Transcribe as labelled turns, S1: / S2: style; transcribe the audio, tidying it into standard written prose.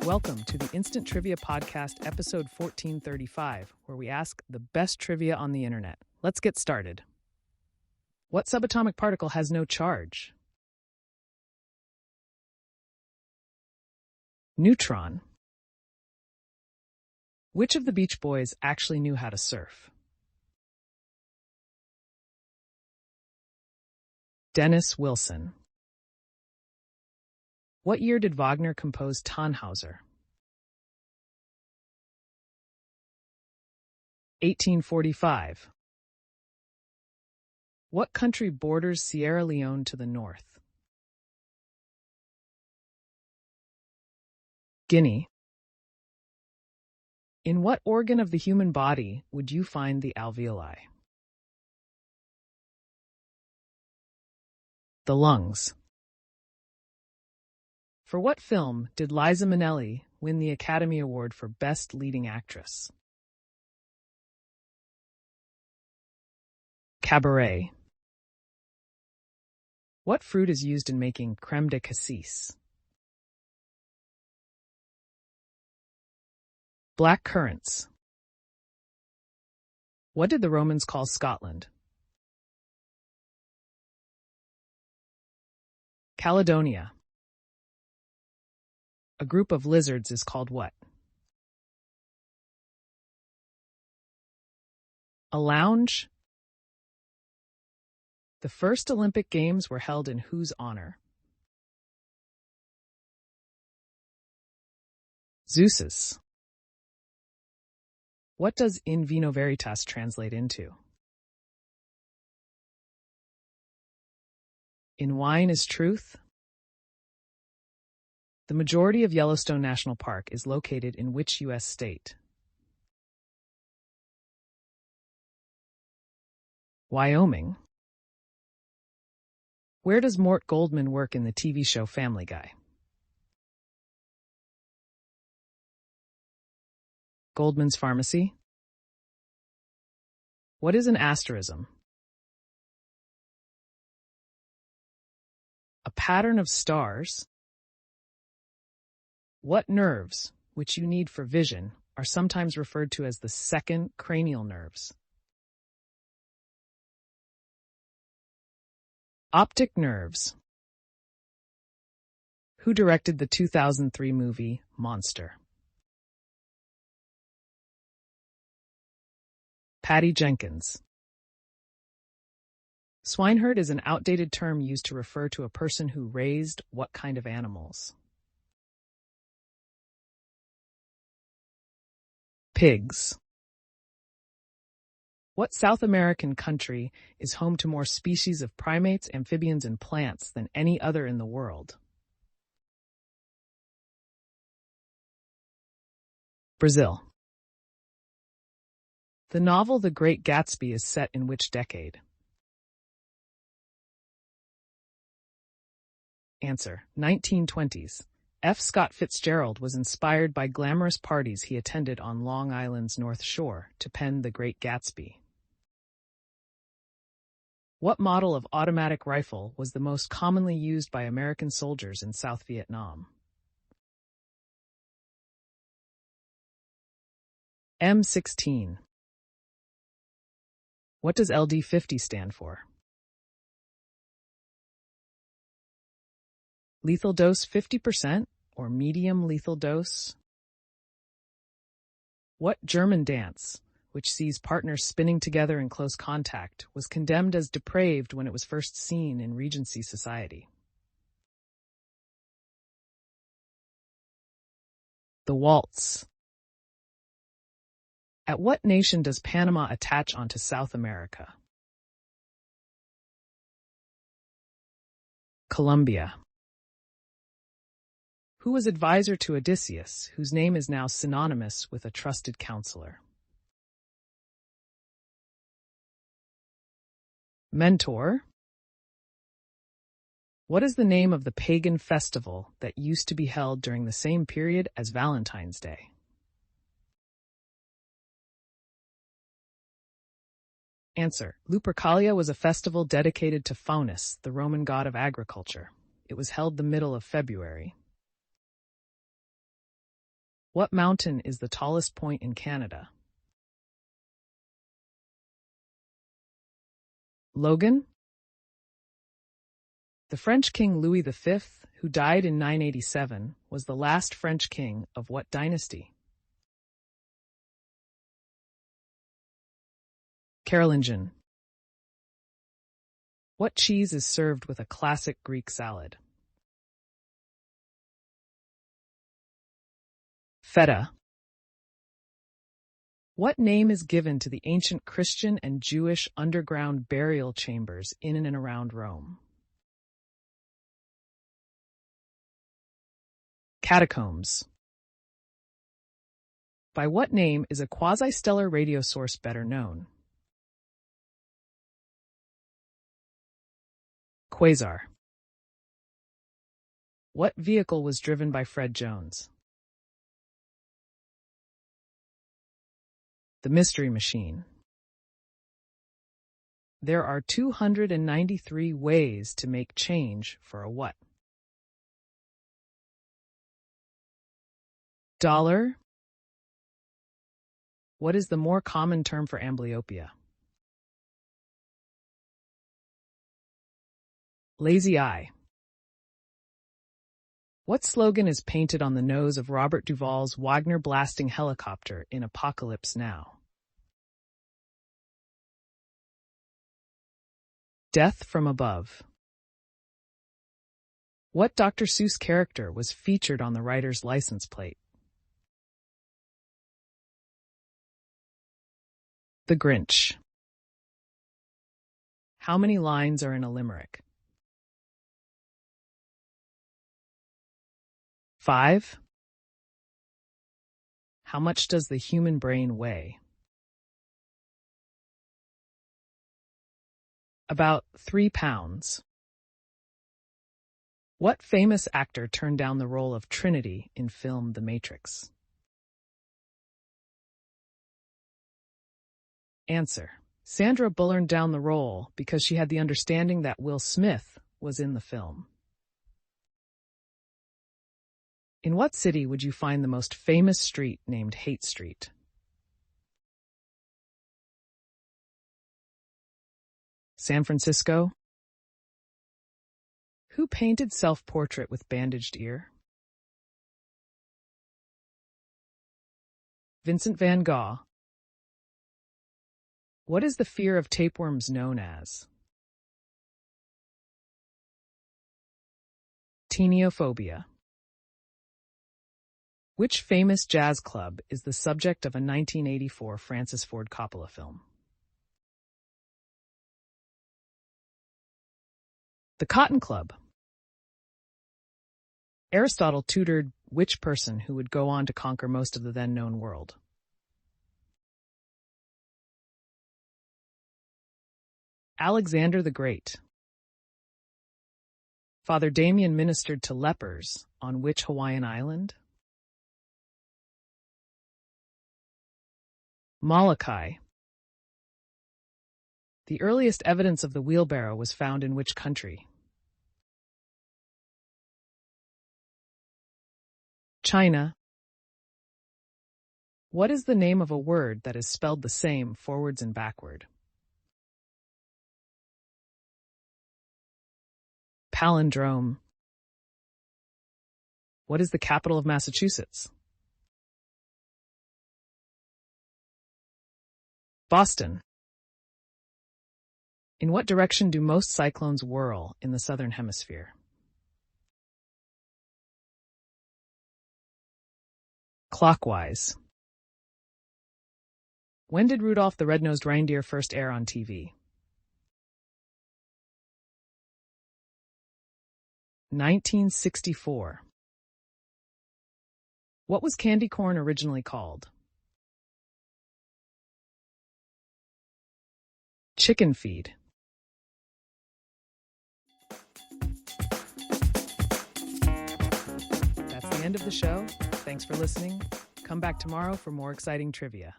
S1: Welcome to the Instant Trivia Podcast, episode 1435, where we ask the best trivia on the internet. Let's get started. What subatomic particle has no charge? Neutron. Which of the Beach Boys actually knew how to surf? Dennis Wilson. What year did Wagner compose Tannhauser? 1845. What country borders Sierra Leone to the north? Guinea. In what organ of the human body would you find the alveoli? The lungs. For what film did Liza Minnelli win the Academy Award for Best Leading Actress? Cabaret. What fruit is used in making crème de cassis? Black currants. What did the Romans call Scotland? Caledonia. A group of lizards is called what? A lounge. The first Olympic Games were held in whose honor? Zeus's. What does in vino veritas translate into? In wine is truth. The majority of Yellowstone National Park is located in which U.S. state? Wyoming. Where does Mort Goldman work in the TV show Family Guy? Goldman's Pharmacy. What is an asterism? A pattern of stars. What nerves, which you need for vision, are sometimes referred to as the second cranial nerves? Optic nerves. Who directed the 2003 movie Monster? Patty Jenkins. Swineherd is an outdated term used to refer to a person who raised what kind of animals? Pigs. What South American country is home to more species of primates, amphibians, and plants than any other in the world? Brazil. The novel The Great Gatsby is set in which decade? Answer: 1920s. F. Scott Fitzgerald was inspired by glamorous parties he attended on Long Island's North Shore to pen The Great Gatsby. What model of automatic rifle was the most commonly used by American soldiers in South Vietnam? M16. What does LD50 stand for? Lethal dose 50% or medium lethal dose? What German dance, which sees partners spinning together in close contact, was condemned as depraved when it was first seen in Regency society? The waltz. At what nation does Panama attach onto South America? Colombia. Who was advisor to Odysseus, whose name is now synonymous with a trusted counselor? Mentor. What is the name of the pagan festival that used to be held during the same period as Valentine's Day? Answer: Lupercalia was a festival dedicated to Faunus, the Roman god of agriculture. It was held the middle of February. What mountain is the tallest point in Canada? Logan? The French king Louis V, who died in 987, was the last French king of what dynasty? Carolingian. What cheese is served with a classic Greek salad? Feta. What name is given to the ancient Christian and Jewish underground burial chambers in and around Rome? Catacombs. By what name is a quasi-stellar radio source better known? Quasar. What vehicle was driven by Fred Jones? The Mystery Machine. There are 293 ways to make change for a what? Dollar. What is the more common term for amblyopia? Lazy eye. What slogan is painted on the nose of Robert Duvall's Wagner blasting helicopter in Apocalypse Now? Death from Above. What Dr. Seuss character was featured on the writer's license plate? The Grinch. How many lines are in a limerick? 5. How much does the human brain weigh? About 3 pounds. What famous actor turned down the role of Trinity in film The Matrix? Answer. Sandra Bullock turned down the role because she had the understanding that Will Smith was in the film. In what city would you find the most famous street named Hate Street? San Francisco. Who painted Self-Portrait with Bandaged Ear? Vincent van Gogh. What is the fear of tapeworms known as? Taeniyophobia. Which famous jazz club is the subject of a 1984 Francis Ford Coppola film? The Cotton Club. Aristotle tutored which person who would go on to conquer most of the then-known world? Alexander the Great. Father Damien ministered to lepers on which Hawaiian island? Molokai. The earliest evidence of the wheelbarrow was found in which country? China. What is the name of a word that is spelled the same forwards and backward? Palindrome. What is the capital of Massachusetts? Boston. In what direction do most cyclones whirl in the southern hemisphere? Clockwise. When did Rudolph the Red-Nosed Reindeer first air on TV? 1964. What was candy corn originally called? Chicken feed. That's the end of the show. Thanks for listening. Come back tomorrow for more exciting trivia.